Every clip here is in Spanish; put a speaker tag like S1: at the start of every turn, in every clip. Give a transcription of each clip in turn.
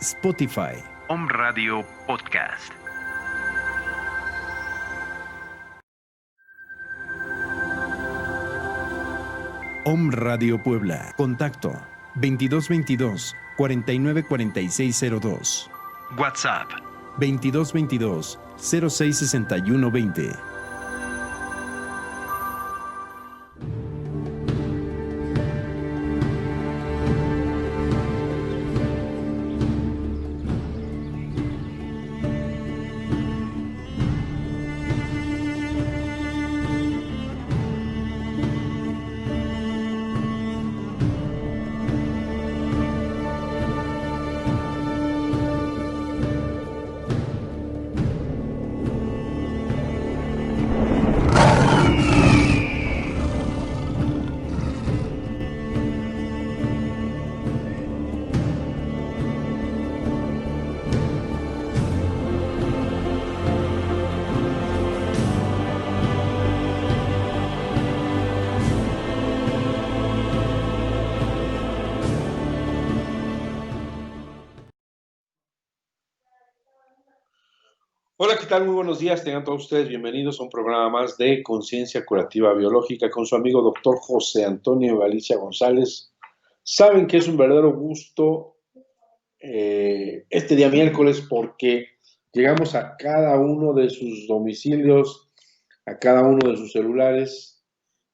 S1: Spotify.
S2: Om Radio Podcast.
S1: Om Radio Puebla. Contacto 2222 494602.
S2: WhatsApp
S1: 2222 066120.
S3: Hola, ¿qué tal? Muy buenos días. Tengan todos ustedes bienvenidos a un programa más de Conciencia Curativa Biológica con su amigo doctor José Antonio Galicia González. Saben que es un verdadero gusto este día miércoles porque llegamos a cada uno de sus domicilios, a cada uno de sus celulares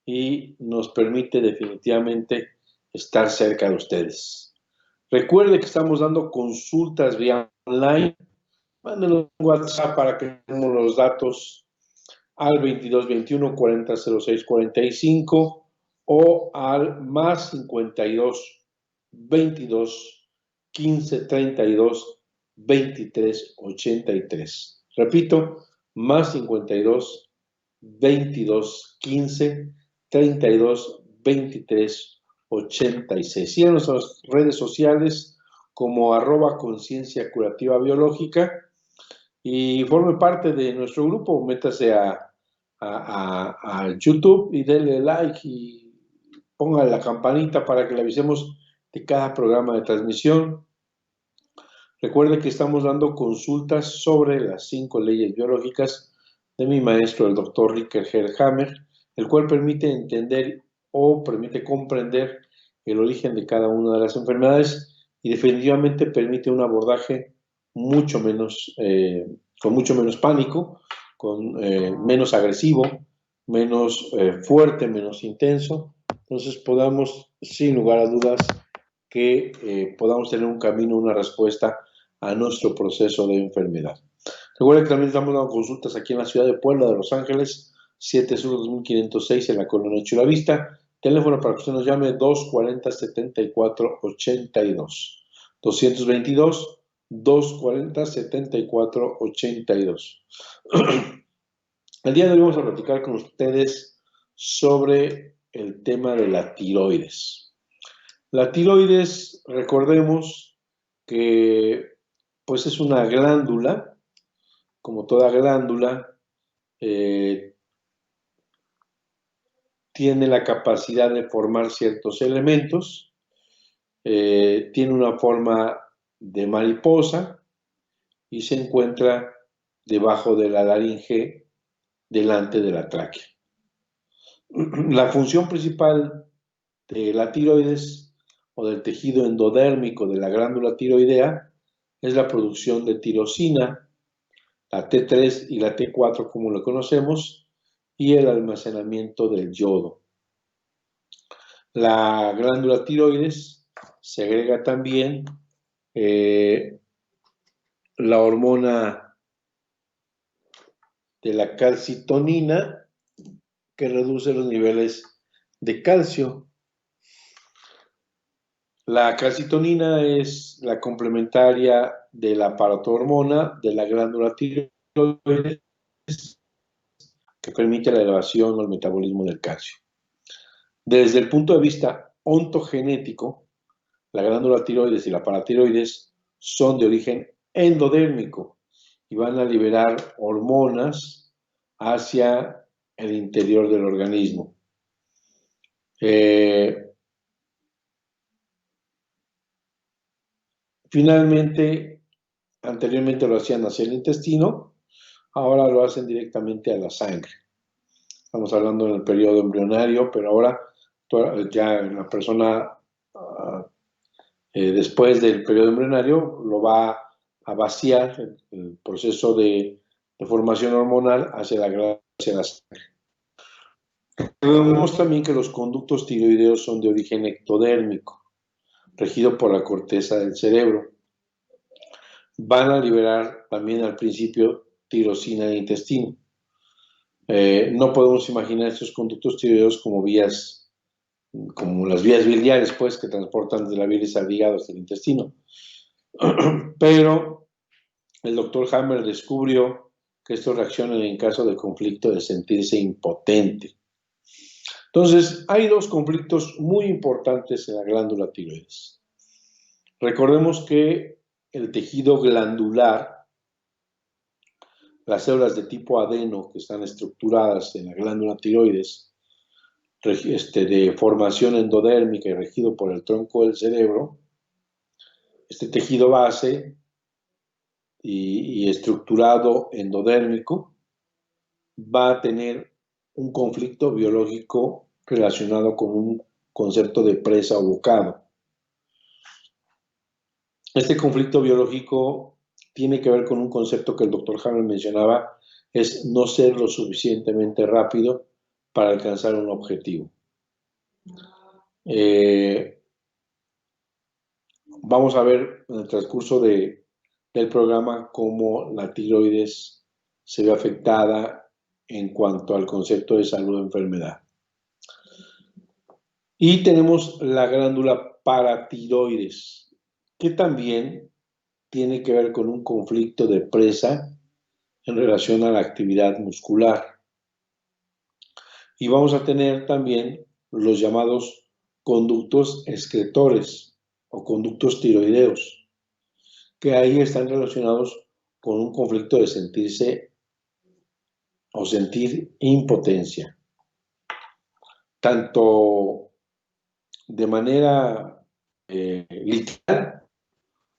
S3: y nos permite definitivamente estar cerca de ustedes. Recuerde que estamos dando consultas vía online. Mándenos un WhatsApp para que tengamos los datos al 2221 40 06 45 o al más 52 22 15 32 23 83. Repito, más 52 22 15 32 23 86. Sigan nuestras redes sociales como @conciencia curativa biológica y forme parte de nuestro grupo. Métase a YouTube y denle like y ponga la campanita para que le avisemos de cada programa de transmisión. Recuerde que estamos dando consultas sobre las 5 leyes biológicas de mi maestro, el doctor Ricker Hammer, el cual permite entender o permite comprender el origen de cada una de las enfermedades y definitivamente permite un abordaje mucho menos, con mucho menos pánico, con menos agresivo, menos fuerte, menos intenso. Entonces podamos, sin lugar a dudas, que podamos tener un camino, una respuesta a nuestro proceso de enfermedad. Recuerden que también estamos dando consultas aquí en la ciudad de Puebla de Los Ángeles, 7 Sur 2506 en la colonia Chulavista. Teléfono para que usted nos llame 240-7482. 222-240-7482. El día de hoy vamos a platicar con ustedes sobre el tema de la tiroides. La tiroides, recordemos que pues es una glándula, como toda glándula, tiene la capacidad de formar ciertos elementos, tiene una forma de mariposa y se encuentra debajo de la laringe, delante de la tráquea. La función principal de la tiroides o del tejido endodérmico de la glándula tiroidea es la producción de tirosina, la T3 y la T4 como lo conocemos, y el almacenamiento del yodo. La glándula tiroides segrega también la hormona de la calcitonina, que reduce los niveles de calcio. La calcitonina es la complementaria de la parotormona de la glándula tiroides que permite la elevación o el metabolismo del calcio. Desde el punto de vista ontogenético, la glándula tiroides y la paratiroides son de origen endodérmico y van a liberar hormonas hacia el interior del organismo. Finalmente, anteriormente lo hacían hacia el intestino, ahora lo hacen directamente a la sangre. Estamos hablando en el periodo embrionario, pero ahora ya la persona después del periodo embrionario lo va a vaciar el proceso de formación hormonal hacia la sangre. Recordemos también que los conductos tiroideos son de origen ectodérmico, regido por la corteza del cerebro. Van a liberar también al principio tirosina del intestino. No podemos imaginar estos conductos tiroideos como las vías biliares, pues, que transportan de la bilis al hígado hasta el intestino. Pero el doctor Hammer descubrió que estos reaccionan en caso de conflicto de sentirse impotente. Entonces, hay dos conflictos muy importantes en la glándula tiroides. Recordemos que el tejido glandular, las células de tipo adeno que están estructuradas en la glándula tiroides, de formación endodérmica y regido por el tronco del cerebro, este tejido base y estructurado endodérmico va a tener un conflicto biológico relacionado con un concepto de presa o bocado. Este conflicto biológico tiene que ver con un concepto que el doctor Hammer mencionaba, es no ser lo suficientemente rápido para alcanzar un objetivo. Vamos a ver en el transcurso del programa cómo la tiroides se ve afectada en cuanto al concepto de salud o enfermedad. Y tenemos la glándula paratiroides, que también tiene que ver con un conflicto de presa en relación a la actividad muscular. Y vamos a tener también los llamados conductos excretores o conductos tiroideos, que ahí están relacionados con un conflicto de sentirse o sentir impotencia, tanto de manera literal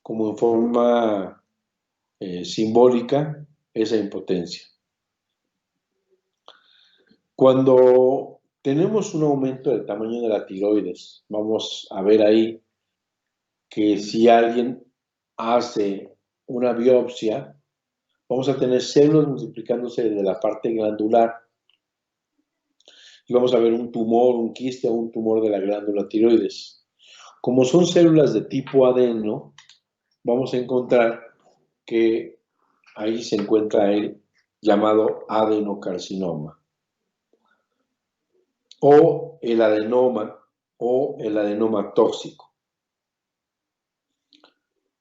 S3: como en forma simbólica, esa impotencia. Cuando tenemos un aumento del tamaño de la tiroides, vamos a ver ahí que si alguien hace una biopsia, vamos a tener células multiplicándose desde la parte glandular y vamos a ver un tumor, un quiste o un tumor de la glándula tiroides. Como son células de tipo adeno, vamos a encontrar que ahí se encuentra el llamado adenocarcinoma o el adenoma tóxico.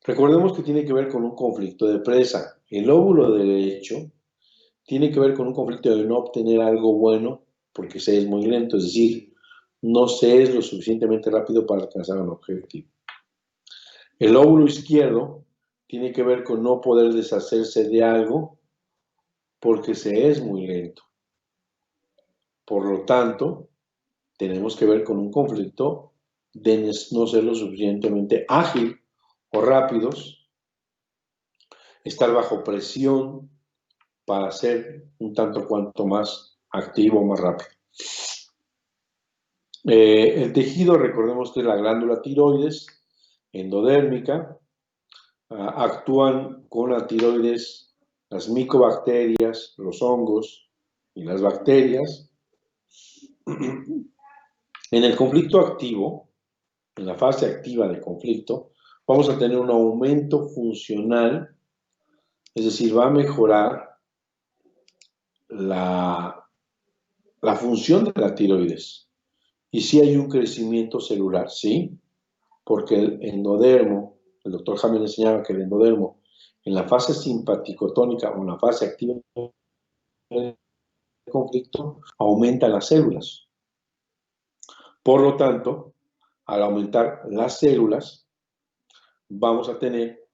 S3: Recordemos que tiene que ver con un conflicto de presa. El óvulo derecho tiene que ver con un conflicto de no obtener algo bueno porque se es muy lento, es decir, no se es lo suficientemente rápido para alcanzar un objetivo. El óvulo izquierdo tiene que ver con no poder deshacerse de algo porque se es muy lento. Por lo tanto, tenemos que ver con un conflicto de no ser lo suficientemente ágil o rápidos, estar bajo presión para ser un tanto cuanto más activo, más rápido. El tejido, recordemos que es la glándula tiroides endodérmica, actúan con la tiroides las micobacterias, los hongos y las bacterias. En el conflicto activo, en la fase activa del conflicto, vamos a tener un aumento funcional, es decir, va a mejorar la función de la tiroides. Y sí hay un crecimiento celular, ¿sí? Porque el endodermo, el doctor Hammer enseñaba que el endodermo, en la fase simpaticotónica o en la fase activa del conflicto, aumenta las células. Por lo tanto, al aumentar las células, vamos a tener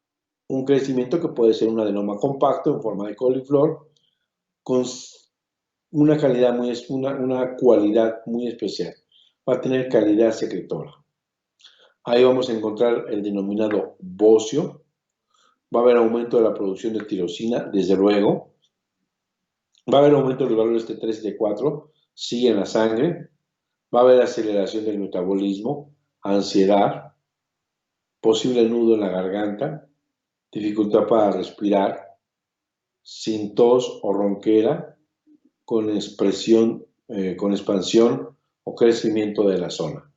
S3: un crecimiento que puede ser un adenoma compacto en forma de coliflor con una cualidad muy especial. Va a tener calidad secretora. Ahí vamos a encontrar el denominado bocio. Va a haber aumento de la producción de tirosina, desde luego. Va a haber aumento de los valores T3 y T4, sí, en la sangre. Va a haber aceleración del metabolismo, ansiedad, posible nudo en la garganta, dificultad para respirar, sin tos o ronquera, con expansión o crecimiento de la zona.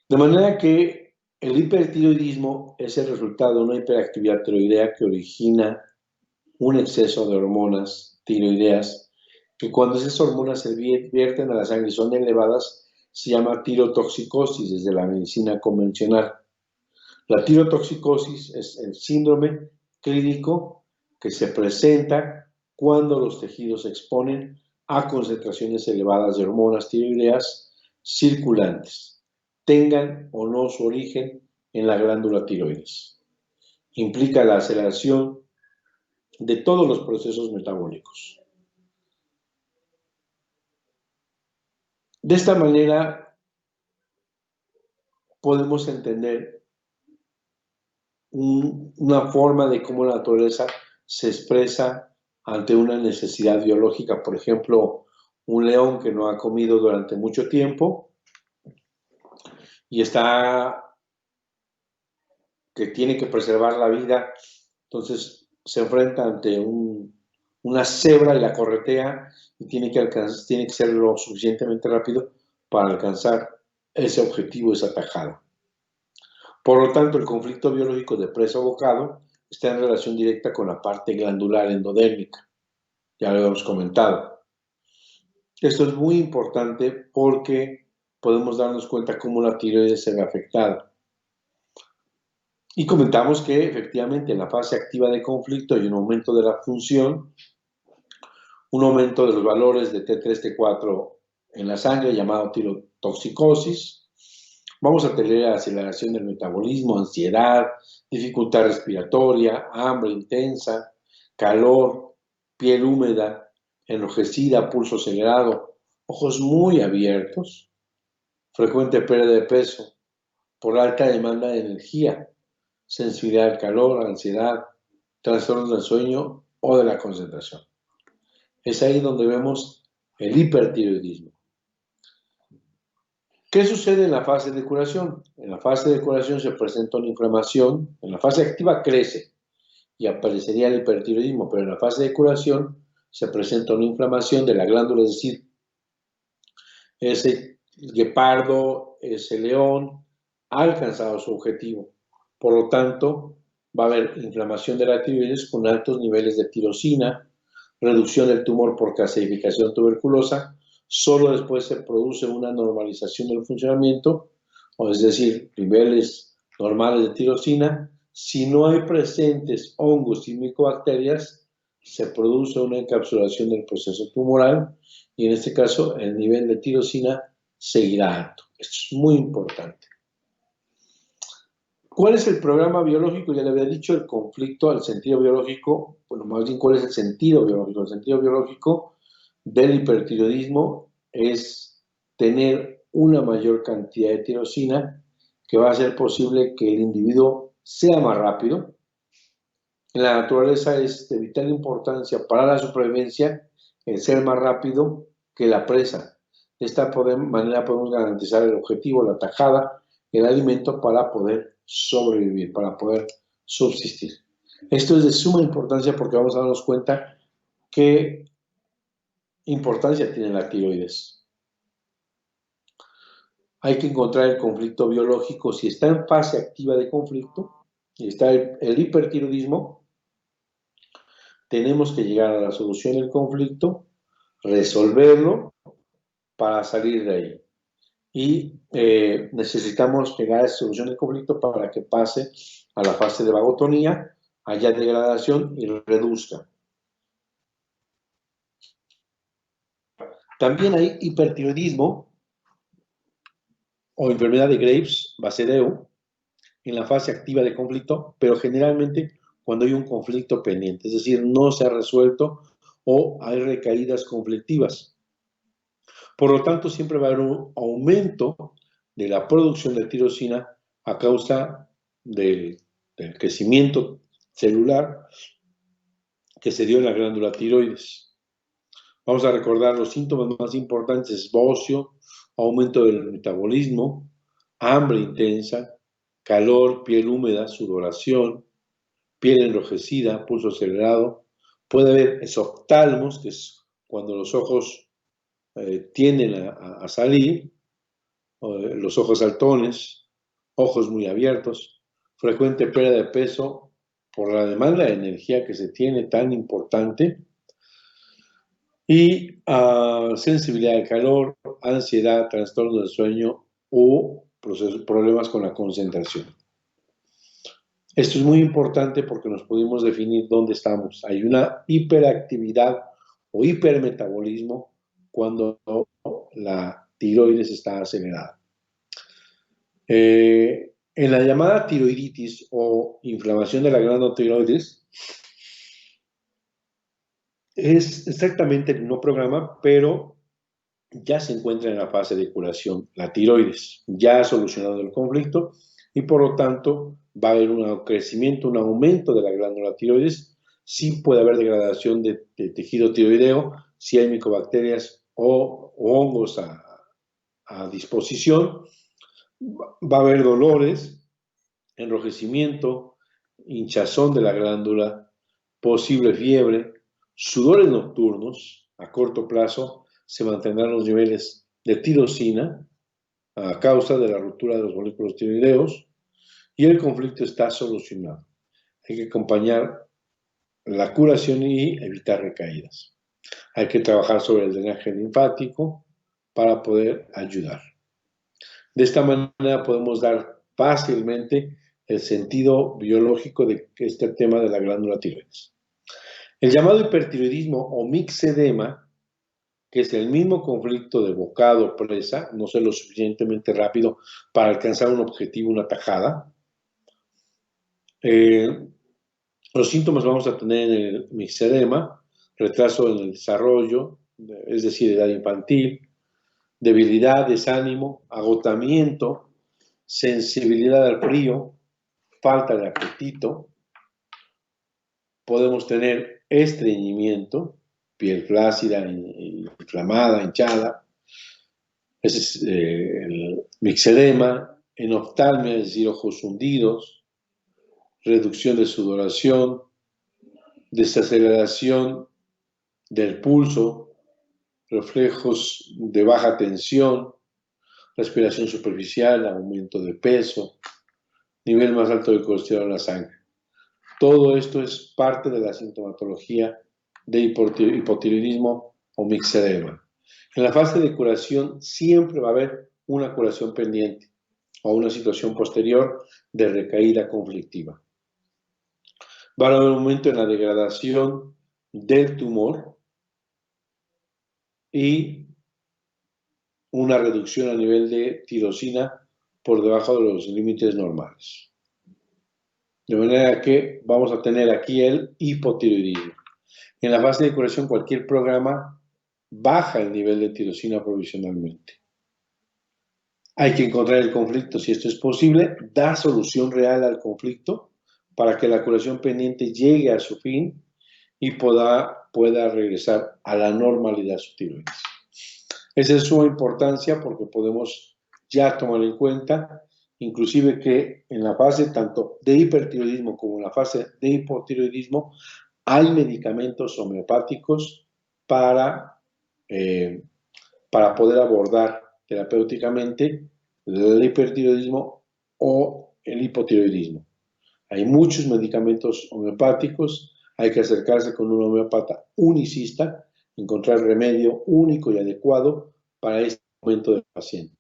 S3: De manera que el hipertiroidismo es el resultado de una hiperactividad tiroidea que origina un exceso de hormonas tiroideas que cuando esas hormonas se vierten a la sangre y son elevadas, se llama tirotoxicosis desde la medicina convencional. La tirotoxicosis es el síndrome clínico que se presenta cuando los tejidos se exponen a concentraciones elevadas de hormonas tiroideas circulantes, tengan o no su origen en la glándula tiroides. Implica la aceleración de todos los procesos metabólicos. De esta manera podemos entender una forma de cómo la naturaleza se expresa ante una necesidad biológica. Por ejemplo, un león que no ha comido durante mucho tiempo y que tiene que preservar la vida, entonces se enfrenta ante una cebra y la corretea y tiene que ser lo suficientemente rápido para alcanzar ese objetivo, esa tajada. Por lo tanto, el conflicto biológico de presa-bocado está en relación directa con la parte glandular endodérmica. Ya lo hemos comentado. Esto es muy importante porque podemos darnos cuenta cómo la tiroides se ve afectada. Y comentamos que efectivamente en la fase activa de conflicto hay un aumento de la función, un aumento de los valores de T3, T4 en la sangre llamado tirotoxicosis. Vamos a tener aceleración del metabolismo, ansiedad, dificultad respiratoria, hambre intensa, calor, piel húmeda, enrojecida, pulso acelerado, ojos muy abiertos, frecuente pérdida de peso por alta demanda de energía, sensibilidad al calor, ansiedad, trastornos del sueño o de la concentración. Es ahí donde vemos el hipertiroidismo. ¿Qué sucede en la fase de curación? En la fase de curación se presenta una inflamación, en la fase activa crece y aparecería el hipertiroidismo, pero en la fase de curación se presenta una inflamación de la glándula, es decir, ese guepardo, ese león ha alcanzado su objetivo. Por lo tanto, va a haber inflamación de la tiroides con altos niveles de tirosina, reducción del tumor por calcificación tuberculosa. Solo después se produce una normalización del funcionamiento, o es decir, niveles normales de tirosina. Si no hay presentes hongos y micobacterias, se produce una encapsulación del proceso tumoral y en este caso el nivel de tirosina seguirá alto. Esto es muy importante. ¿Cuál es el programa biológico? Ya le había dicho, el conflicto al sentido biológico, bueno, más bien, ¿cuál es el sentido biológico? El sentido biológico del hipertiroidismo es tener una mayor cantidad de tirosina que va a hacer posible que el individuo sea más rápido. En la naturaleza es de vital importancia para la supervivencia el ser más rápido que la presa. De esta manera podemos garantizar el objetivo, la tajada, el alimento para poder sobrevivir, para poder subsistir. Esto es de suma importancia porque vamos a darnos cuenta qué importancia tiene la tiroides. Hay que encontrar el conflicto biológico. Si está en fase activa de conflicto y está el hipertiroidismo, tenemos que llegar a la solución del conflicto, resolverlo para salir de ahí. Y necesitamos llegar a esa solución del conflicto para que pase a la fase de vagotonía, haya degradación y reduzca. También hay hipertiroidismo o enfermedad de Graves-Basedeu en la fase activa de conflicto, pero generalmente cuando hay un conflicto pendiente, es decir, no se ha resuelto o hay recaídas conflictivas. Por lo tanto, siempre va a haber un aumento de la producción de tirosina a causa del crecimiento celular que se dio en la glándula tiroides. Vamos a recordar los síntomas más importantes: bocio, aumento del metabolismo, hambre intensa, calor, piel húmeda, sudoración, piel enrojecida, pulso acelerado. Puede haber exoftalmos, que es cuando los ojos tienden a salir, los ojos saltones, ojos muy abiertos, frecuente pérdida de peso por la demanda de energía que se tiene tan importante, y sensibilidad al calor, ansiedad, trastorno del sueño o problemas con la concentración. Esto es muy importante porque nos podemos definir dónde estamos. Hay una hiperactividad o hipermetabolismo cuando la tiroides está acelerada. En la llamada tiroiditis o inflamación de la glándula tiroides, es exactamente el mismo programa, pero ya se encuentra en la fase de curación. La tiroides ya ha solucionado el conflicto y por lo tanto va a haber un crecimiento, un aumento de la glándula tiroides. Sí puede haber degradación de tejido tiroideo, si hay micobacterias o hongos a disposición. Va a haber dolores, enrojecimiento, hinchazón de la glándula, posible fiebre, sudores nocturnos. A corto plazo se mantendrán los niveles de tirosina a causa de la ruptura de los folículos tiroideos y el conflicto está solucionado. Hay que acompañar la curación y evitar recaídas. Hay que trabajar sobre el drenaje linfático para poder ayudar. De esta manera podemos dar fácilmente el sentido biológico de este tema de la glándula tiroides. El llamado hipertiroidismo o mixedema, que es el mismo conflicto de bocado-presa, no ser lo suficientemente rápido para alcanzar un objetivo, una tajada. Los síntomas vamos a tener en el mixedema: retraso en el desarrollo, es decir, edad infantil, debilidad, desánimo, agotamiento, sensibilidad al frío, falta de apetito. Podemos tener estreñimiento, piel flácida, inflamada, hinchada. Ese es el mixedema. Enoftalmia, es decir, ojos hundidos, reducción de sudoración, desaceleración del pulso, reflejos de baja tensión, respiración superficial, aumento de peso, nivel más alto de colesterol en la sangre. Todo esto es parte de la sintomatología de hipotiroidismo o mixedema. En la fase de curación siempre va a haber una curación pendiente o una situación posterior de recaída conflictiva. Va a haber un momento en la degradación del tumor y una reducción a nivel de tirosina por debajo de los límites normales. De manera que vamos a tener aquí el hipotiroidismo. En la fase de curación, cualquier programa baja el nivel de tirosina provisionalmente. Hay que encontrar el conflicto, si esto es posible, dar solución real al conflicto para que la curación pendiente llegue a su fin y pueda regresar a la normalidad su tiroides. Esa es su importancia porque podemos ya tomar en cuenta, inclusive, que en la fase tanto de hipertiroidismo como en la fase de hipotiroidismo hay medicamentos homeopáticos para poder abordar terapéuticamente el hipertiroidismo o el hipotiroidismo. Hay muchos medicamentos homeopáticos, hay que acercarse con un homeópata unicista, encontrar remedio único y adecuado para este momento del paciente.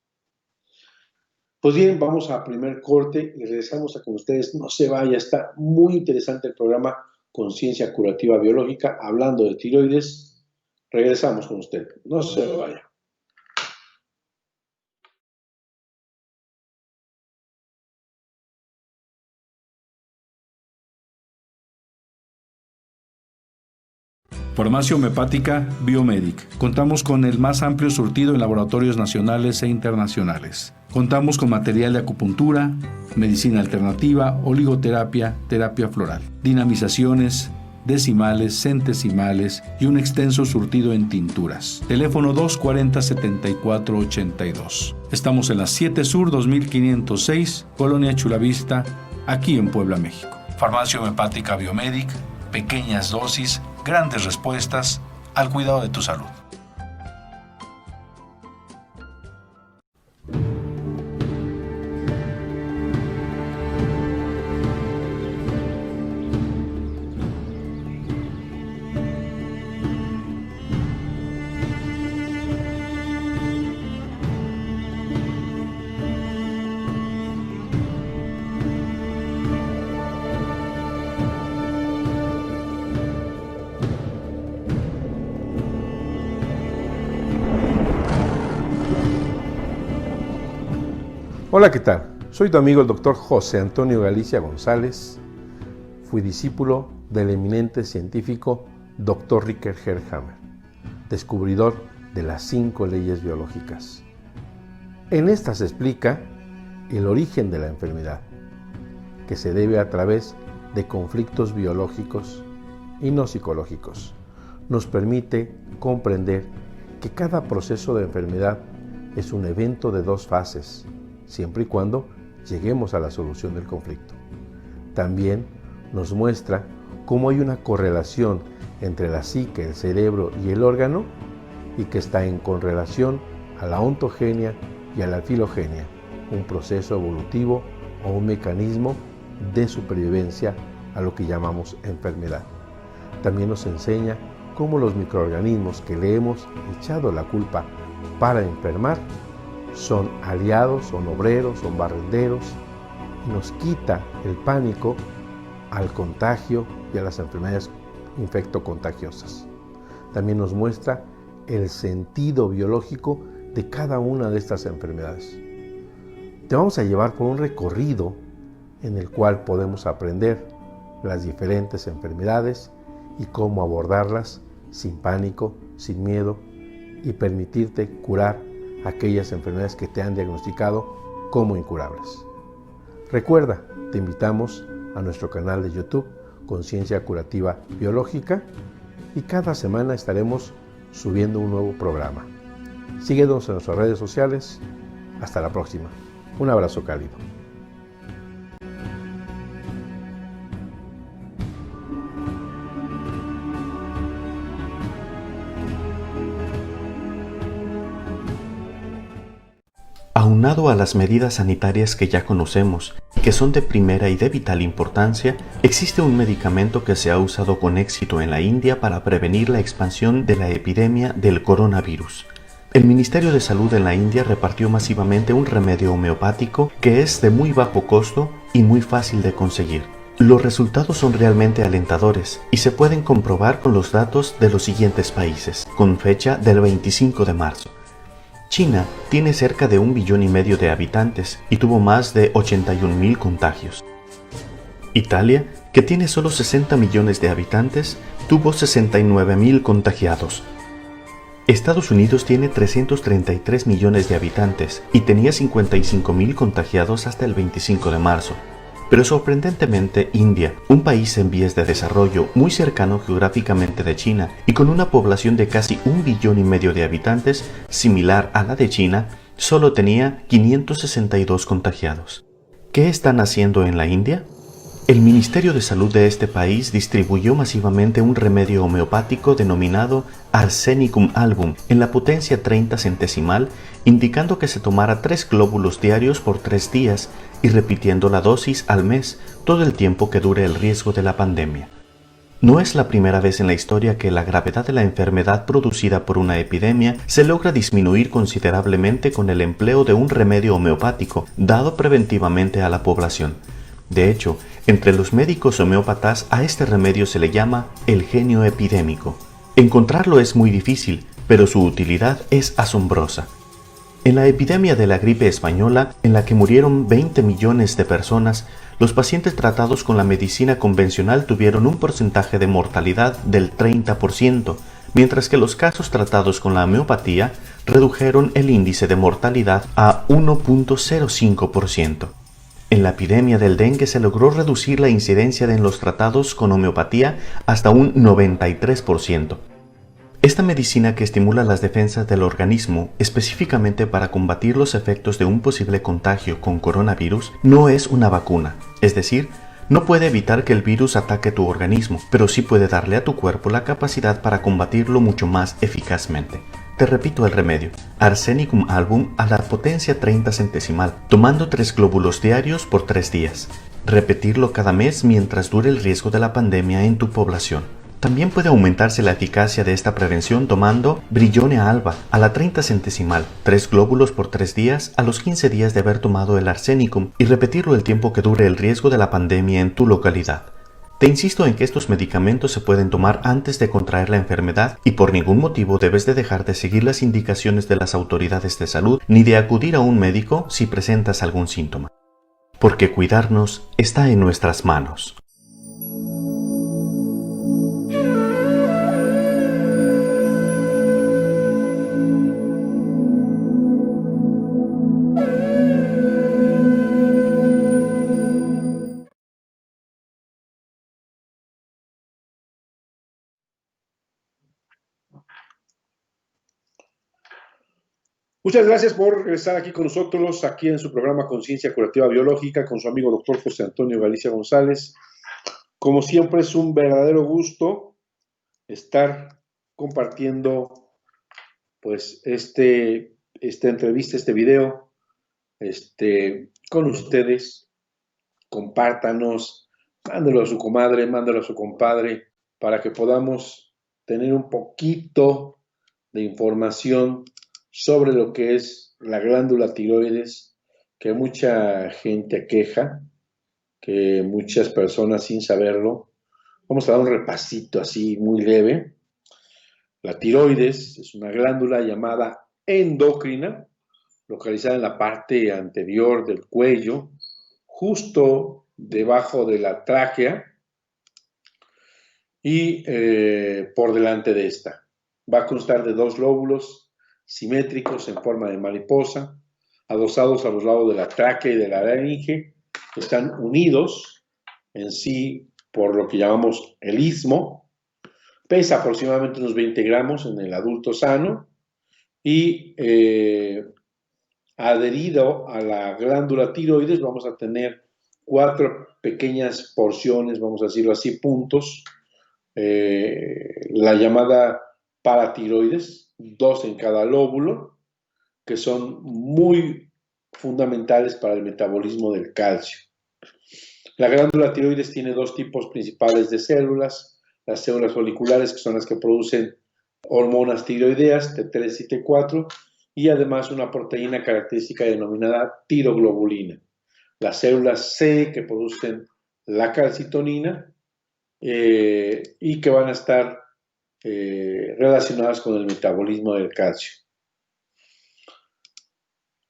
S3: Pues bien, vamos a primer corte y regresamos con ustedes. No se vaya, está muy interesante el programa Conciencia Curativa Biológica, hablando de tiroides. Regresamos con usted, no se vaya.
S1: Farmacia Homeopática Biomedic. Contamos con el más amplio surtido en laboratorios nacionales e internacionales.
S4: Contamos con material de acupuntura, medicina alternativa, oligoterapia, terapia floral, dinamizaciones, decimales, centesimales y un extenso surtido en tinturas. Teléfono 240-7482. Estamos en la 7 Sur 2506, Colonia Chulavista, aquí en Puebla, México. Farmacia Homeopática Biomedic, pequeñas dosis, grandes respuestas al cuidado de tu salud.
S3: Hola, ¿qué tal? Soy tu amigo el doctor José Antonio Galicia González. Fui discípulo del eminente científico Dr. Richard Herrhammer, descubridor de las 5 leyes biológicas. En esta se explica el origen de la enfermedad, que se debe a través de conflictos biológicos y no psicológicos. Nos permite comprender que cada proceso de enfermedad es un evento de 2 fases, siempre y cuando lleguemos a la solución del conflicto. También nos muestra cómo hay una correlación entre la psique, el cerebro y el órgano, y que está en correlación a la ontogenia y a la filogenia, un proceso evolutivo o un mecanismo de supervivencia a lo que llamamos enfermedad. También nos enseña cómo los microorganismos que le hemos echado la culpa para enfermar son aliados, son obreros, son barrenderos, y nos quita el pánico al contagio y a las enfermedades infectocontagiosas. También nos muestra el sentido biológico de cada una de estas enfermedades. Te vamos a llevar por un recorrido en el cual podemos aprender las diferentes enfermedades y cómo abordarlas sin pánico, sin miedo, y permitirte curar aquellas enfermedades que te han diagnosticado como incurables. Recuerda, te invitamos a nuestro canal de YouTube Conciencia Curativa Biológica, y cada semana estaremos subiendo un nuevo programa. Síguenos en nuestras redes sociales. Hasta la próxima. Un abrazo cálido.
S5: Aunado a las medidas sanitarias que ya conocemos, que son de primera y de vital importancia, existe un medicamento que se ha usado con éxito en la India para prevenir la expansión de la epidemia del coronavirus. El Ministerio de Salud en la India repartió masivamente un remedio homeopático que es de muy bajo costo y muy fácil de conseguir. Los resultados son realmente alentadores y se pueden comprobar con los datos de los siguientes países, con fecha del 25 de marzo. China tiene cerca de 1,5 billones de habitantes y tuvo más de 81,000 contagios. Italia, que tiene solo 60 millones de habitantes, tuvo 69,000 contagiados. Estados Unidos tiene 333 millones de habitantes y tenía 55,000 contagiados hasta el 25 de marzo. Pero sorprendentemente, India, un país en vías de desarrollo muy cercano geográficamente de China y con una población de casi 1,5 billones de habitantes, similar a la de China, solo tenía 562 contagiados. ¿Qué están haciendo en la India? El Ministerio de Salud de este país distribuyó masivamente un remedio homeopático denominado Arsenicum album en la potencia 30 centesimal, indicando que se tomara 3 glóbulos diarios por 3 días y repitiendo la dosis al mes todo el tiempo que dure el riesgo de la pandemia. No es la primera vez en la historia que la gravedad de la enfermedad producida por una epidemia se logra disminuir considerablemente con el empleo de un remedio homeopático dado preventivamente a la población. De hecho, entre los médicos homeópatas a este remedio se le llama el genio epidémico. Encontrarlo es muy difícil, pero su utilidad es asombrosa. En la epidemia de la gripe española, en la que murieron 20 millones de personas, los pacientes tratados con la medicina convencional tuvieron un porcentaje de mortalidad del 30%, mientras que los casos tratados con la homeopatía redujeron el índice de mortalidad a 1.05%. En la epidemia del dengue se logró reducir la incidencia en los tratados con homeopatía hasta un 93%. Esta medicina que estimula las defensas del organismo específicamente para combatir los efectos de un posible contagio con coronavirus no es una vacuna, es decir, no puede evitar que el virus ataque tu organismo, pero sí puede darle a tu cuerpo la capacidad para combatirlo mucho más eficazmente. Te repito el remedio: Arsenicum album a la potencia 30 centesimal, tomando 3 glóbulos diarios por 3 días. Repetirlo cada mes mientras dure el riesgo de la pandemia en tu población. También puede aumentarse la eficacia de esta prevención tomando Brillonea alba a la 30 centesimal, 3 glóbulos por 3 días a los 15 días de haber tomado el arsenicum y repetirlo el tiempo que dure el riesgo de la pandemia en tu localidad. Te insisto en que estos medicamentos se pueden tomar antes de contraer la enfermedad y por ningún motivo debes de dejar de seguir las indicaciones de las autoridades de salud ni de acudir a un médico si presentas algún síntoma. Porque cuidarnos está en nuestras manos.
S3: Muchas gracias por regresar aquí con nosotros, aquí en su programa Conciencia Curativa Biológica, con su amigo doctor José Antonio Galicia González. Como siempre, es un verdadero gusto estar compartiendo pues esta entrevista, este video, con ustedes. Compártanos, mándelo a su comadre, mándelo a su compadre, para que podamos tener un poquito de información sobre lo que es la glándula tiroides, que mucha gente queja, que muchas personas sin saberlo. Vamos a dar un repasito así muy leve. La tiroides es una glándula llamada endocrina, localizada en la parte anterior del cuello, justo debajo de la tráquea y por delante de esta. Va a constar de 2 lóbulos simétricos en forma de mariposa, adosados a los lados de la tráquea y de la laringe, que están unidos en sí por lo que llamamos el istmo. Pesa aproximadamente unos 20 gramos en el adulto sano y adherido a la glándula tiroides vamos a tener 4 pequeñas porciones, vamos a decirlo así, puntos, la llamada paratiroides, 2 en cada lóbulo, que son muy fundamentales para el metabolismo del calcio. La glándula tiroides tiene 2 tipos principales de células: las células foliculares, que son las que producen hormonas tiroideas, T3 y T4, y además una proteína característica denominada tiroglobulina. Las células C, que producen la calcitonina y que van a estar relacionadas con el metabolismo del calcio.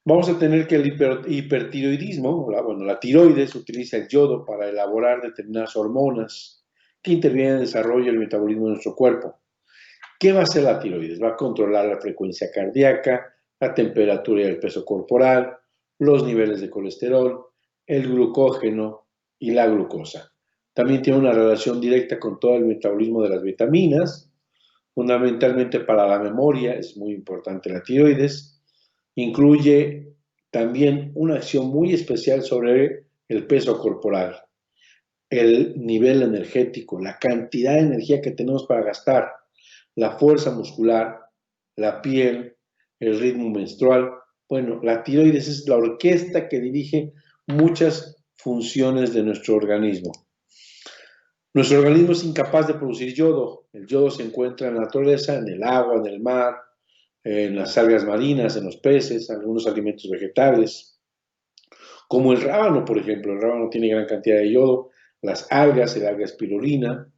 S3: Vamos a tener que el hipertiroidismo, la tiroides utiliza el yodo para elaborar determinadas hormonas que intervienen en el desarrollo y el metabolismo de nuestro cuerpo. ¿Qué va a hacer la tiroides? Va a controlar la frecuencia cardíaca, la temperatura y el peso corporal, los niveles de colesterol, el glucógeno y la glucosa. También tiene una relación directa con todo el metabolismo de las vitaminas. Fundamentalmente para la memoria es muy importante la tiroides. Incluye también una acción muy especial sobre el peso corporal, el nivel energético, la cantidad de energía que tenemos para gastar, la fuerza muscular, la piel, el ritmo menstrual. Bueno, la tiroides es la orquesta que dirige muchas funciones de nuestro organismo. Nuestro organismo es incapaz de producir yodo. El yodo se encuentra en la naturaleza, en el agua, en el mar, en las algas marinas, en los peces, en algunos alimentos vegetales, como el rábano, por ejemplo. El rábano tiene gran cantidad de yodo, las algas, el alga espirulina.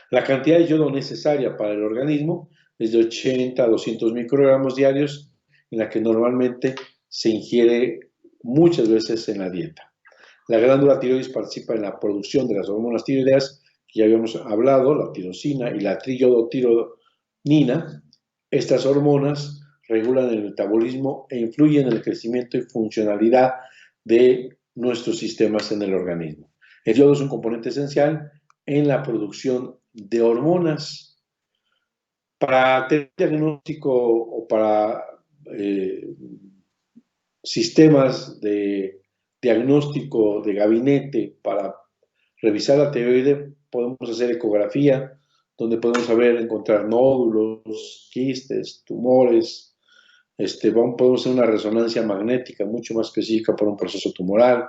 S3: La cantidad de yodo necesaria para el organismo es de 80 a 200 microgramos diarios, en la que normalmente se ingiere muchas veces en la dieta. La glándula tiroides participa en la producción de las hormonas tiroideas, que ya habíamos hablado, la tirosina y la triiodotironina. Estas hormonas regulan el metabolismo e influyen en el crecimiento y funcionalidad de nuestros sistemas en el organismo. El yodo es un componente esencial en la producción de hormonas. Para tener diagnóstico o para sistemas de diagnóstico de gabinete para revisar la tiroides, podemos hacer ecografía, donde podemos encontrar nódulos, quistes, tumores. Podemos hacer una resonancia magnética mucho más específica para un proceso tumoral,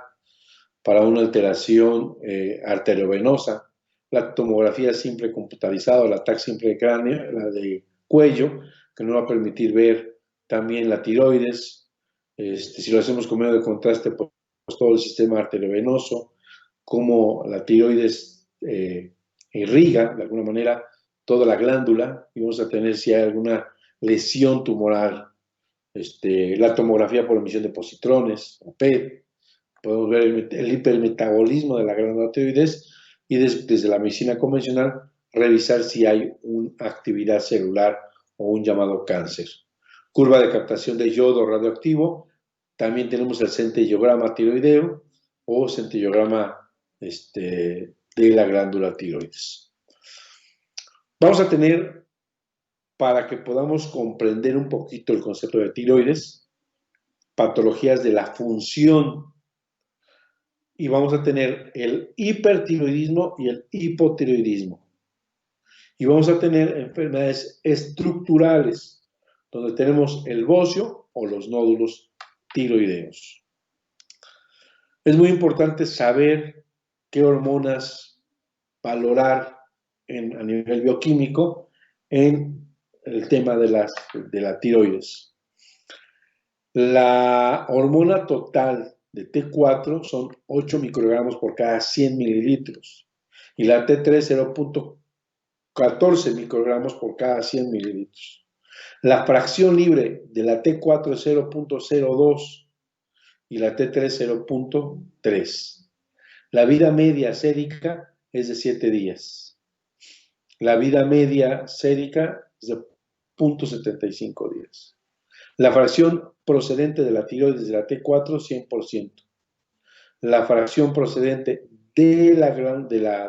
S3: para una alteración arteriovenosa. La tomografía simple computarizada, la TAC simple de cráneo, la de cuello, que nos va a permitir ver también la tiroides. Si lo hacemos con medio de contraste, pues todo el sistema arteriovenoso, cómo la tiroides irriga de alguna manera toda la glándula, y vamos a tener si hay alguna lesión tumoral. La tomografía por emisión de positrones, o PET, podemos ver el hipermetabolismo de la glándula tiroides, y desde la medicina convencional revisar si hay una actividad celular o un llamado cáncer. Curva de captación de yodo radioactivo. También tenemos el centellograma tiroideo o centellograma de la glándula tiroides. Vamos a tener, para que podamos comprender un poquito el concepto de tiroides, patologías de la función. Y vamos a tener el hipertiroidismo y el hipotiroidismo. Y vamos a tener enfermedades estructurales, donde tenemos el bocio o los nódulos tiroideos. Es muy importante saber qué hormonas valorar a nivel bioquímico en el tema de la tiroides. La hormona total de T4 son 8 microgramos por cada 100 mililitros y la T3 0.14 microgramos por cada 100 mililitros. La fracción libre de la T4 es 0.02 y la T3 0.3. La vida media sérica es de 7 días. La vida media sérica es de 0.75 días. La fracción procedente de la tiroides de la T4, 100%. La fracción procedente de la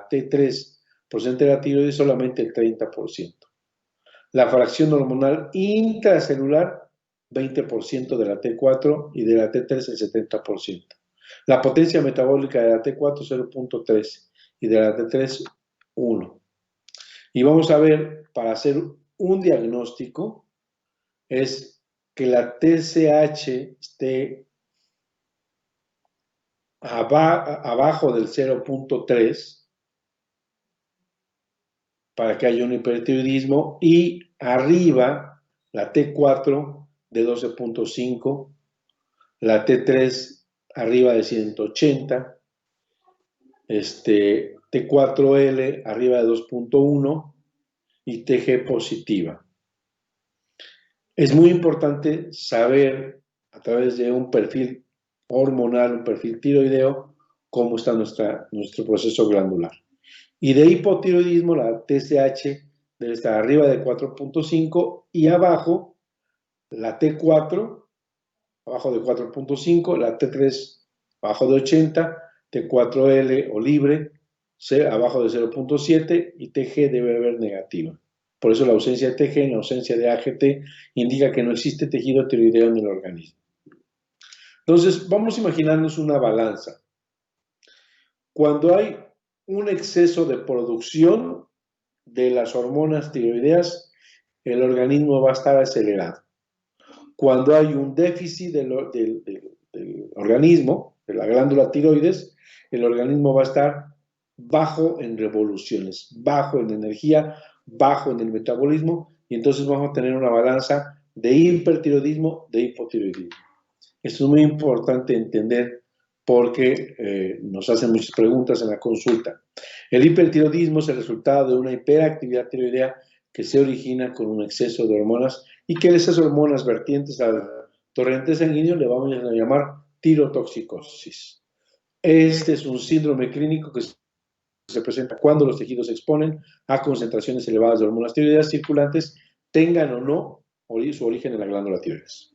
S3: T3 procedente de la tiroides, solamente el 30%. La fracción hormonal intracelular, 20% de la T4 y de la T3 el 70%. La potencia metabólica de la T4, 0.3 y de la T3, 1. Y vamos a ver, para hacer un diagnóstico, es que la TSH esté abajo del 0.3 para que haya un hipertiroidismo, y arriba la T4 de 12.5, la T3 arriba de 180, T4L arriba de 2.1 y TG positiva. Es muy importante saber a través de un perfil hormonal, un perfil tiroideo, cómo está nuestro proceso glandular. Y de hipotiroidismo, la TSH debe estar arriba de 4.5 y abajo la T4, abajo de 4.5, la T3 abajo de 80, T4L o libre, abajo de 0.7 y TG debe haber negativa. Por eso la ausencia de TG, la ausencia de AGT, indica que no existe tejido tiroideo en el organismo. Entonces, vamos a imaginarnos una balanza. Cuando hay un exceso de producción de las hormonas tiroideas, el organismo va a estar acelerado. Cuando hay un déficit del organismo, de la glándula tiroides, el organismo va a estar bajo en revoluciones, bajo en energía, bajo en el metabolismo, y entonces vamos a tener una balanza de hipertiroidismo, de hipotiroidismo. Esto es muy importante entender porque nos hacen muchas preguntas en la consulta. El hipertiroidismo es el resultado de una hiperactividad tiroidea que se origina con un exceso de hormonas, y que esas hormonas vertientes al torrente sanguíneo le vamos a llamar tirotoxicosis. Este es un síndrome clínico que se presenta cuando los tejidos se exponen a concentraciones elevadas de hormonas tiroideas circulantes, tengan o no su origen en la glándula tiroides.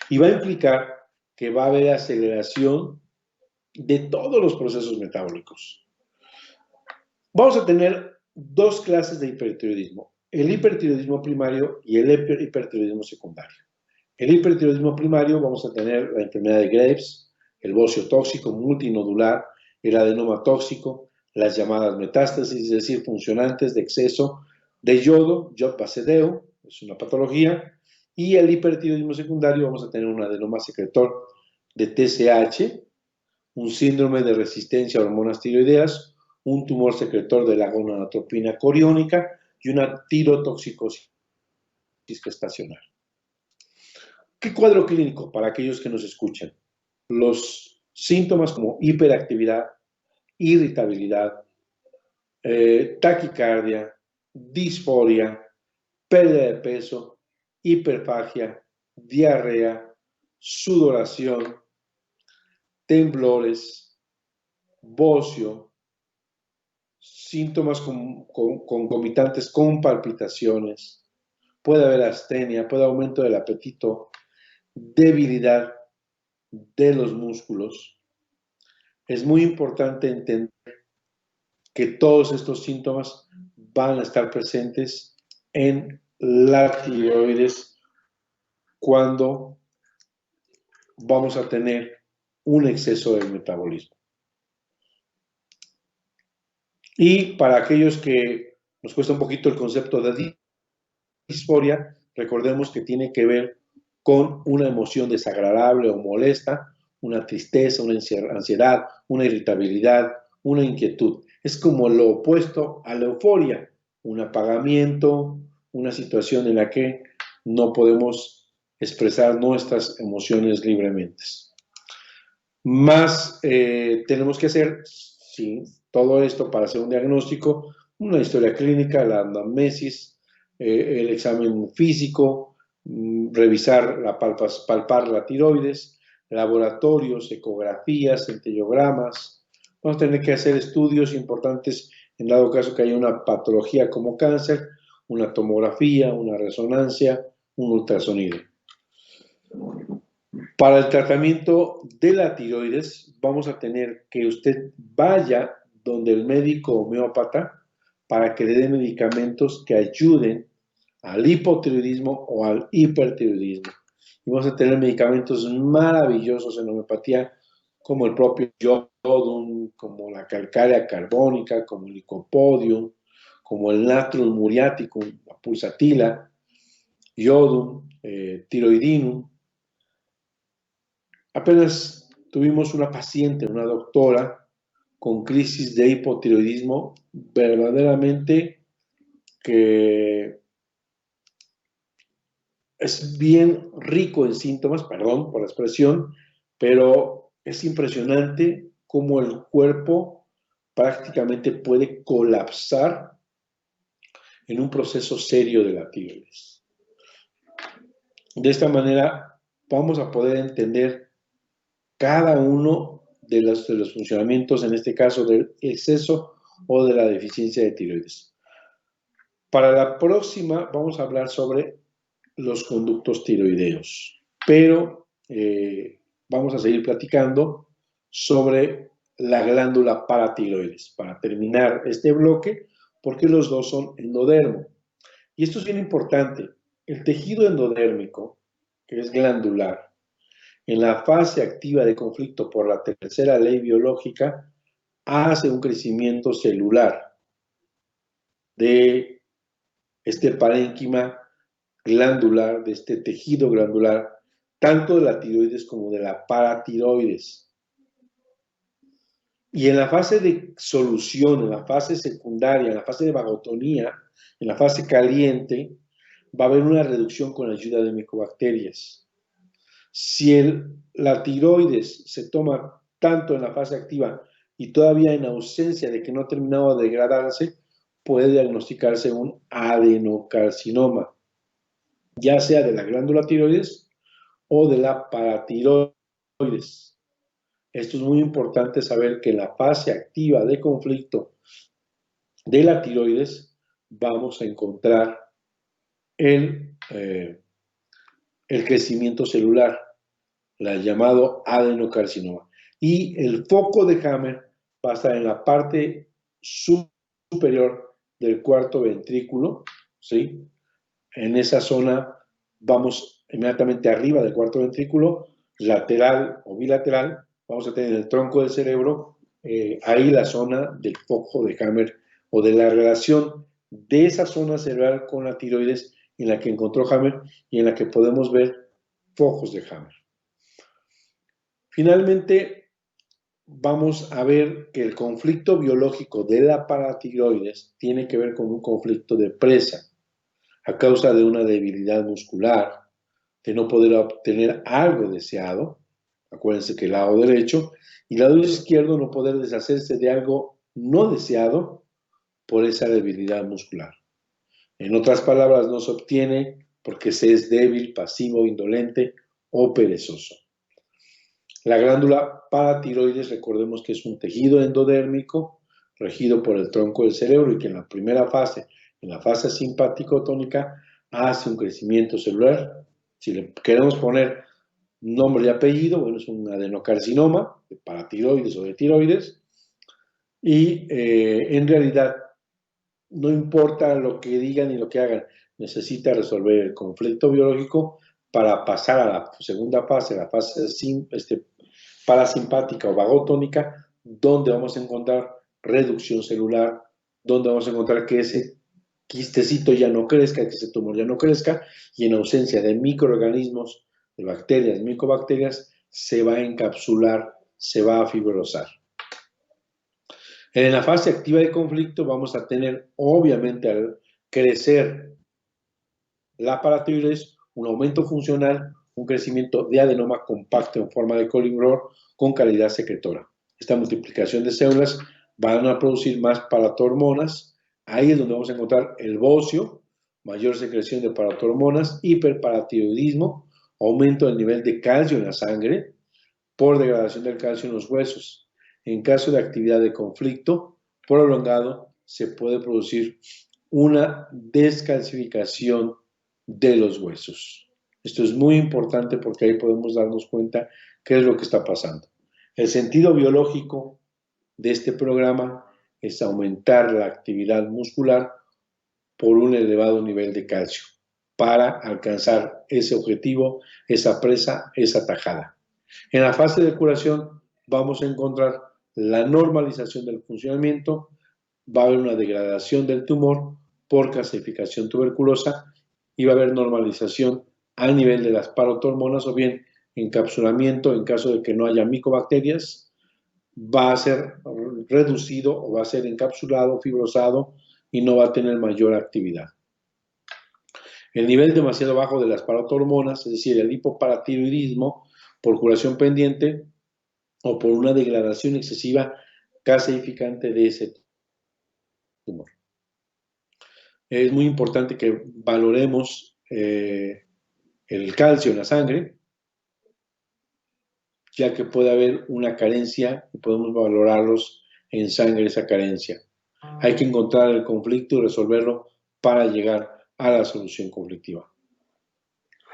S3: Y va a implicar que va a haber aceleración de todos los procesos metabólicos. Vamos a tener dos clases de hipertiroidismo, el hipertiroidismo primario y el hipertiroidismo secundario. El hipertiroidismo primario vamos a tener la enfermedad de Graves, el bocio tóxico multinodular, el adenoma tóxico, las llamadas metástasis, es decir, funcionantes de exceso de yodo, Yod-Basedeo, es una patología, y el hipertiroidismo secundario vamos a tener un adenoma secretor de TSH, un síndrome de resistencia a hormonas tiroideas, un tumor secretor de la gonadotropina coriónica y una tirotoxicosis gestacional. ¿Qué cuadro clínico para aquellos que nos escuchan? Los síntomas como hiperactividad, irritabilidad, taquicardia, disforia, pérdida de peso, hiperfagia, diarrea, sudoración, temblores, bocio, síntomas concomitantes con palpitaciones, puede haber astenia, puede haber aumento del apetito, debilidad de los músculos. Es muy importante entender que todos estos síntomas van a estar presentes en la tiroides cuando vamos a tener un exceso del metabolismo. Y para aquellos que nos cuesta un poquito el concepto de disforia, recordemos que tiene que ver con una emoción desagradable o molesta, una tristeza, una ansiedad, una irritabilidad, una inquietud. Es como lo opuesto a la euforia, un apagamiento, una situación en la que no podemos expresar nuestras emociones libremente. Más tenemos que hacer, sí, todo esto para hacer un diagnóstico, una historia clínica, la anamnesis, el examen físico, revisar, palpar la tiroides, laboratorios, ecografías, centellogramas. Vamos a tener que hacer estudios importantes en dado caso que haya una patología como cáncer, una tomografía, una resonancia, un ultrasonido. Para el tratamiento de la tiroides vamos a tener que usted vaya donde el médico homeópata para que le dé medicamentos que ayuden al hipotiroidismo o al hipertiroidismo. Y vamos a tener medicamentos maravillosos en homeopatía como el propio yodum, como la calcárea carbónica, como el licopodium, como el natrium muriaticum, la pulsatila, yodum, tiroidinum. Apenas tuvimos una paciente, una doctora, con crisis de hipotiroidismo verdaderamente que es bien rico en síntomas, perdón por la expresión, pero es impresionante cómo el cuerpo prácticamente puede colapsar en un proceso serio de la tiroides. De esta manera vamos a poder entender cada uno de los funcionamientos, en este caso del exceso o de la deficiencia de tiroides. Para la próxima vamos a hablar sobre los conductos tiroideos, pero vamos a seguir platicando sobre la glándula paratiroides para terminar este bloque, porque los dos son endodermo. Y esto es bien importante. El tejido endodérmico, que es glandular, en la fase activa de conflicto por la tercera ley biológica, hace un crecimiento celular de este parénquima glandular, de este tejido glandular, tanto de la tiroides como de la paratiroides. Y en la fase de solución, en la fase secundaria, en la fase de vagotonía, en la fase caliente, va a haber una reducción con la ayuda de micobacterias. Si la tiroides se toma tanto en la fase activa y todavía en ausencia de que no ha terminado de degradarse, puede diagnosticarse un adenocarcinoma, ya sea de la glándula tiroides o de la paratiroides. Esto es muy importante saber que en la fase activa de conflicto de la tiroides vamos a encontrar el el crecimiento celular, el llamado adenocarcinoma. Y el foco de Hammer va a estar en la parte superior del cuarto ventrículo, ¿sí? En esa zona vamos inmediatamente arriba del cuarto ventrículo, lateral o bilateral, vamos a tener el tronco del cerebro, ahí la zona del foco de Hammer o de la relación de esa zona cerebral con la tiroides en la que encontró Hammer y en la que podemos ver focos de Hammer. Finalmente, vamos a ver que el conflicto biológico de la paratiroides tiene que ver con un conflicto de presa a causa de una debilidad muscular, de no poder obtener algo deseado, acuérdense que el lado derecho, y el lado izquierdo no poder deshacerse de algo no deseado por esa debilidad muscular. En otras palabras, no se obtiene porque se es débil, pasivo, indolente o perezoso. La glándula paratiroides, recordemos que es un tejido endodérmico regido por el tronco del cerebro y que en la primera fase, en la fase simpático-tónica, hace un crecimiento celular. Si le queremos poner nombre y apellido, bueno, es un adenocarcinoma de paratiroides o de tiroides, y en realidad no importa lo que digan ni lo que hagan, necesita resolver el conflicto biológico para pasar a la segunda fase, la fase parasimpática o vagotónica, donde vamos a encontrar reducción celular, donde vamos a encontrar que ese quistecito ya no crezca, que ese tumor ya no crezca, y en ausencia de microorganismos, de bacterias, micobacterias, se va a encapsular, se va a fibrosar. En la fase activa de conflicto vamos a tener, obviamente, al crecer la paratiroides, un aumento funcional, un crecimiento de adenoma compacto en forma de coliflor con calidad secretora. Esta multiplicación de células van a producir más paratormonas. Ahí es donde vamos a encontrar el bocio, mayor secreción de paratormonas, hiperparatiroidismo, aumento del nivel de calcio en la sangre por degradación del calcio en los huesos. En caso de actividad de conflicto prolongado, se puede producir una descalcificación de los huesos. Esto es muy importante porque ahí podemos darnos cuenta qué es lo que está pasando. El sentido biológico de este programa es aumentar la actividad muscular por un elevado nivel de calcio para alcanzar ese objetivo, esa presa, esa tajada. En la fase de curación vamos a encontrar la normalización del funcionamiento, va a haber una degradación del tumor por calcificación tuberculosa y va a haber normalización al nivel de las parotormonas o bien encapsulamiento en caso de que no haya micobacterias, va a ser reducido o va a ser encapsulado, fibrosado y no va a tener mayor actividad. El nivel demasiado bajo de las parotormonas, es decir, el hipoparatiroidismo por curación pendiente o por una degradación excesiva calcificante de ese tumor. Es muy importante que valoremos el calcio en la sangre, ya que puede haber una carencia y podemos valorarlos en sangre esa carencia. Hay que encontrar el conflicto y resolverlo para llegar a la solución conflictiva.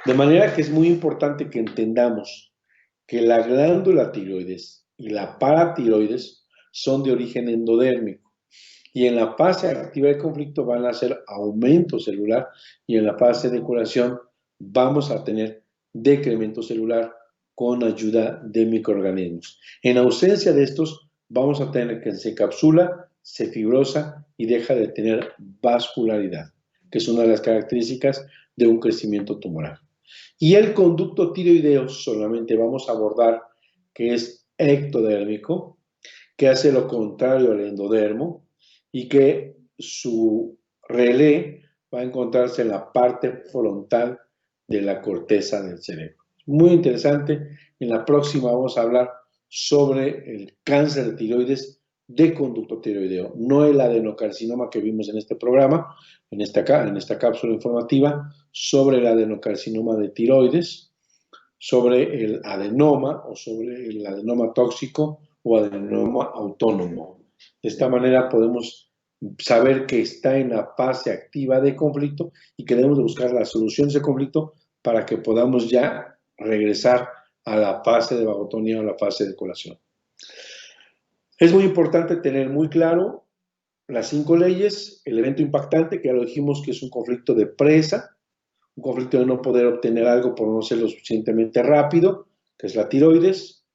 S3: De manera que es muy importante que entendamos que la glándula tiroides y la paratiroides son de origen endodérmico y en la fase activa de conflicto van a hacer aumento celular y en la fase de curación vamos a tener decremento celular con ayuda de microorganismos. En ausencia de estos vamos a tener que se encapsula, se fibrosa y deja de tener vascularidad, que es una de las características de un crecimiento tumoral. Y el conducto tiroideo solamente vamos a abordar que es ectodérmico, que hace lo contrario al endodermo y que su relé va a encontrarse en la parte frontal de la corteza del cerebro. Muy interesante. En la próxima vamos a hablar sobre el cáncer de tiroides de conducto tiroideo, no el adenocarcinoma que vimos en este programa, en esta cápsula informativa, sobre el adenocarcinoma de tiroides, sobre el adenoma o sobre el adenoma tóxico o adenoma autónomo. De esta manera podemos saber que está en la fase activa de conflicto y que debemos de buscar la solución de ese conflicto para que podamos ya regresar a la fase de vagotonía o la fase de colación. Es muy importante tener muy claro las 5 leyes, el evento impactante, que ya lo dijimos que es un conflicto de presa, un conflicto de no poder obtener algo por no ser lo suficientemente rápido, que es la tiroides,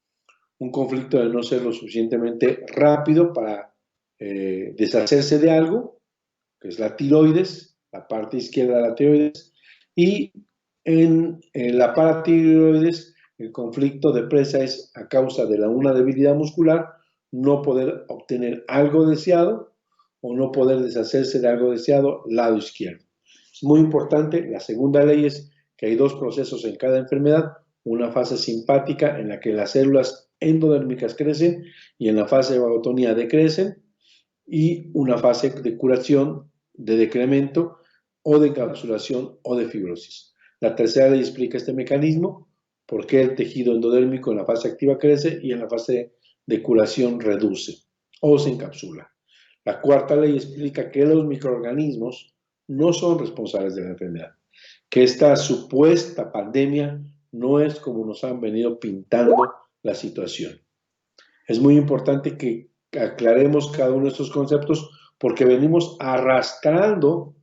S3: un conflicto de no ser lo suficientemente rápido para deshacerse de algo, que es la tiroides, la parte izquierda de la tiroides, y en la paratiroides el conflicto de presa es a causa de una debilidad muscular, no poder obtener algo deseado o no poder deshacerse de algo deseado, lado izquierdo. Es muy importante. La segunda ley es que hay 2 procesos en cada enfermedad, una fase simpática en la que las células endodérmicas crecen y en la fase de vagotonía decrecen, y una fase de curación, de decremento o de encapsulación o de fibrosis. La tercera ley explica este mecanismo, por qué el tejido endodérmico en la fase activa crece y en la fase de curación reduce o se encapsula. La cuarta ley explica que los microorganismos no son responsables de la enfermedad, que esta supuesta pandemia no es como nos han venido pintando la situación. Es muy importante que aclaremos cada uno de estos conceptos porque venimos arrastrando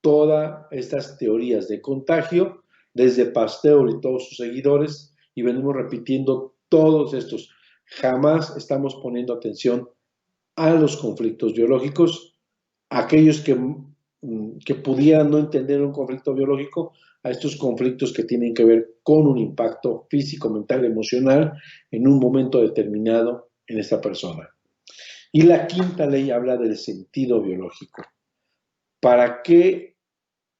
S3: todas estas teorías de contagio desde Pasteur y todos sus seguidores y venimos repitiendo todos estos. Jamás estamos poniendo atención a los conflictos biológicos, aquellos que pudieran no entender un conflicto biológico, a estos conflictos que tienen que ver con un impacto físico, mental, emocional en un momento determinado en esta persona. Y la quinta ley habla del sentido biológico. ¿Para qué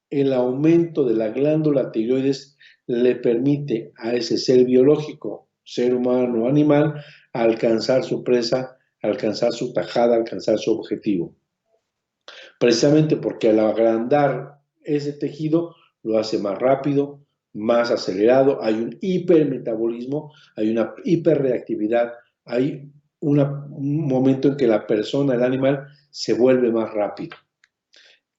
S3: el aumento de la glándula tiroides le permite a ese ser biológico, ser humano o animal, alcanzar su presa, alcanzar su tajada, alcanzar su objetivo? Precisamente porque al agrandar ese tejido lo hace más rápido, más acelerado, hay un hipermetabolismo, hay una hiperreactividad, hay un momento en que la persona, el animal, se vuelve más rápido.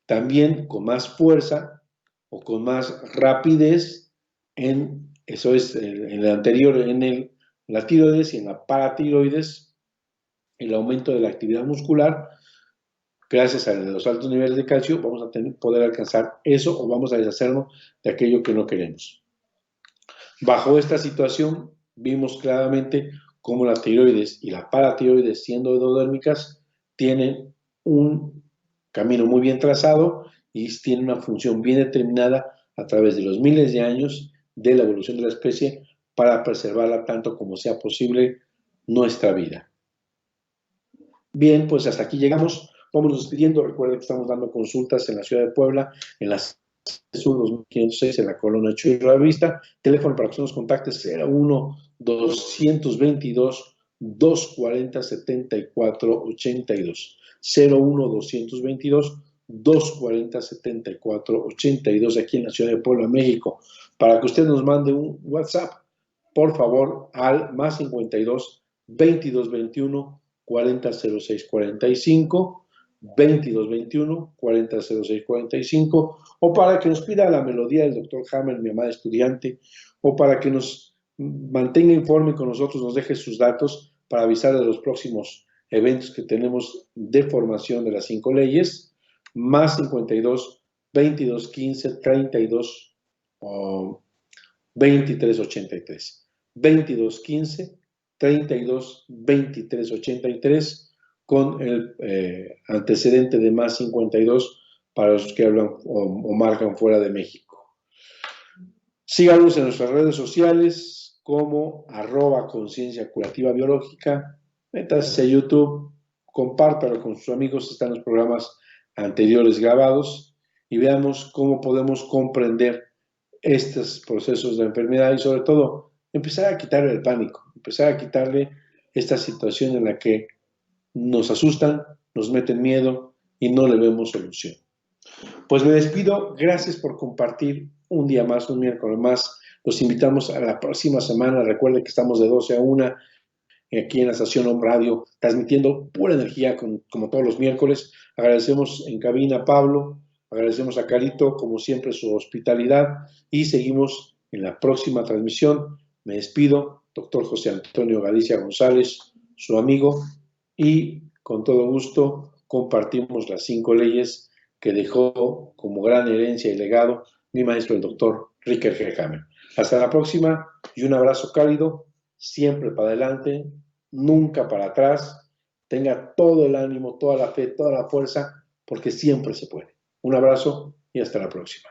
S3: También con más fuerza o con más rapidez eso es en el anterior, en la tiroides y en la paratiroides, el aumento de la actividad muscular. Gracias a los altos niveles de calcio vamos a poder alcanzar eso o vamos a deshacernos de aquello que no queremos. Bajo esta situación vimos claramente cómo la tiroides y la paratiroides, siendo endodérmicas, tienen un camino muy bien trazado y tienen una función bien determinada a través de los miles de años de la evolución de la especie para preservarla tanto como sea posible nuestra vida. Bien, pues hasta aquí llegamos. Vamos despidiendo. Recuerden que estamos dando consultas en la ciudad de Puebla, en la Sur 2506, en la colonia Chulavista. Teléfono para que nos contactes 01-222-240-7482. 01-222-240-7482 aquí en la ciudad de Puebla, México. Para que usted nos mande un WhatsApp, por favor, al más 52 2221 400645, 2221 400645, o para que nos pida la melodía del Dr. Hammer, mi amada estudiante, o para que nos mantenga informe con nosotros, nos deje sus datos para avisar de los próximos eventos que tenemos de formación de las 5 leyes, más 52 2215 32 2383, 2215 32 2383, con el antecedente de más 52 para los que hablan o marcan fuera de México. Síganos en nuestras redes sociales como @conciencia curativa biológica. Métase a YouTube, compártalo con sus amigos, están los programas anteriores grabados y veamos cómo podemos comprender estos procesos de enfermedad y sobre todo empezar a quitarle el pánico, empezar a quitarle esta situación en la que nos asustan, nos meten miedo y no le vemos solución. Pues me despido, gracias por compartir un día más, un miércoles más. Los invitamos a la próxima semana. Recuerden que estamos de 12 a 1 aquí en la estación Home Radio, transmitiendo pura energía como todos los miércoles. Agradecemos en cabina a Pablo, agradecemos a Carito, como siempre, su hospitalidad, y seguimos en la próxima transmisión. Me despido, doctor José Antonio Galicia González, su amigo, y con todo gusto compartimos las 5 leyes que dejó como gran herencia y legado mi maestro, el doctor Ricker G. Hammer. Hasta la próxima y un abrazo cálido, siempre para adelante, nunca para atrás. Tenga todo el ánimo, toda la fe, toda la fuerza, porque siempre se puede. Un abrazo y hasta la próxima.